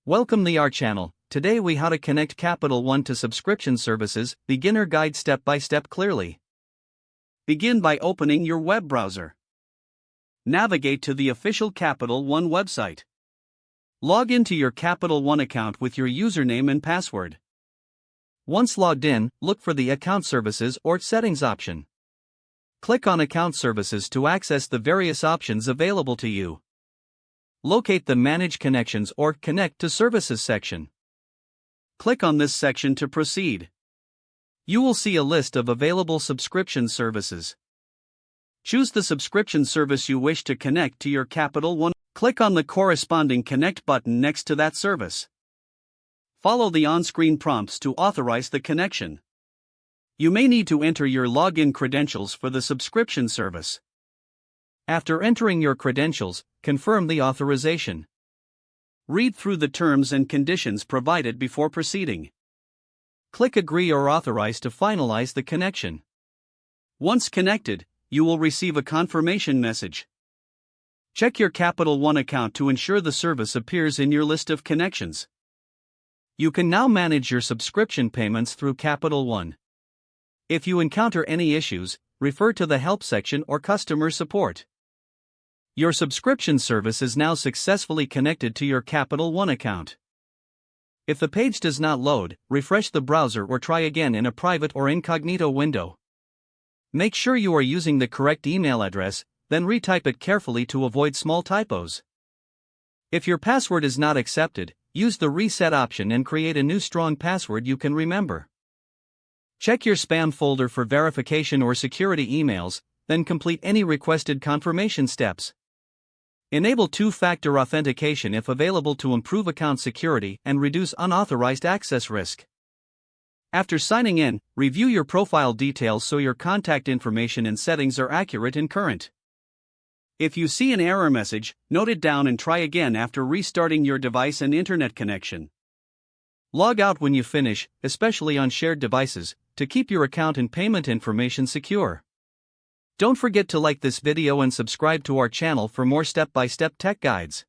Welcome to our channel. Today we how to connect Capital One to subscription services, beginner guide step by step clearly. Begin by opening your web browser. Navigate to the official Capital One website. Log into your Capital One account with your username and password. Once logged in, look for the Account Services or Settings option. Click on Account Services to access the various options available to you. Locate the Manage Connections or Connect to Services section. Click on this section to proceed. You will see a list of available subscription services. Choose the subscription service you wish to connect to your Capital One. Click on the corresponding Connect button next to that service. Follow the on-screen prompts to authorize the connection. You may need to enter your login credentials for the subscription service. After entering your credentials, confirm the authorization. Read through the terms and conditions provided before proceeding. Click Agree or Authorize to finalize the connection. Once connected, you will receive a confirmation message. Check your Capital One account to ensure the service appears in your list of connections. You can now manage your subscription payments through Capital One. If you encounter any issues, refer to the Help section or customer support. Your subscription service is now successfully connected to your Capital One account. If the page does not load, refresh the browser or try again in a private or incognito window. Make sure you are using the correct email address, then retype it carefully to avoid small typos. If your password is not accepted, use the Reset option and create a new strong password you can remember. Check your spam folder for verification or security emails, then complete any requested confirmation steps. Enable two-factor authentication if available to improve account security and reduce unauthorized access risk. After signing in, review your profile details so your contact information and settings are accurate and current. If you see an error message, note it down and try again after restarting your device and internet connection. Log out when you finish, especially on shared devices, to keep your account and payment information secure. Don't forget to like this video and subscribe to our channel for more step-by-step tech guides.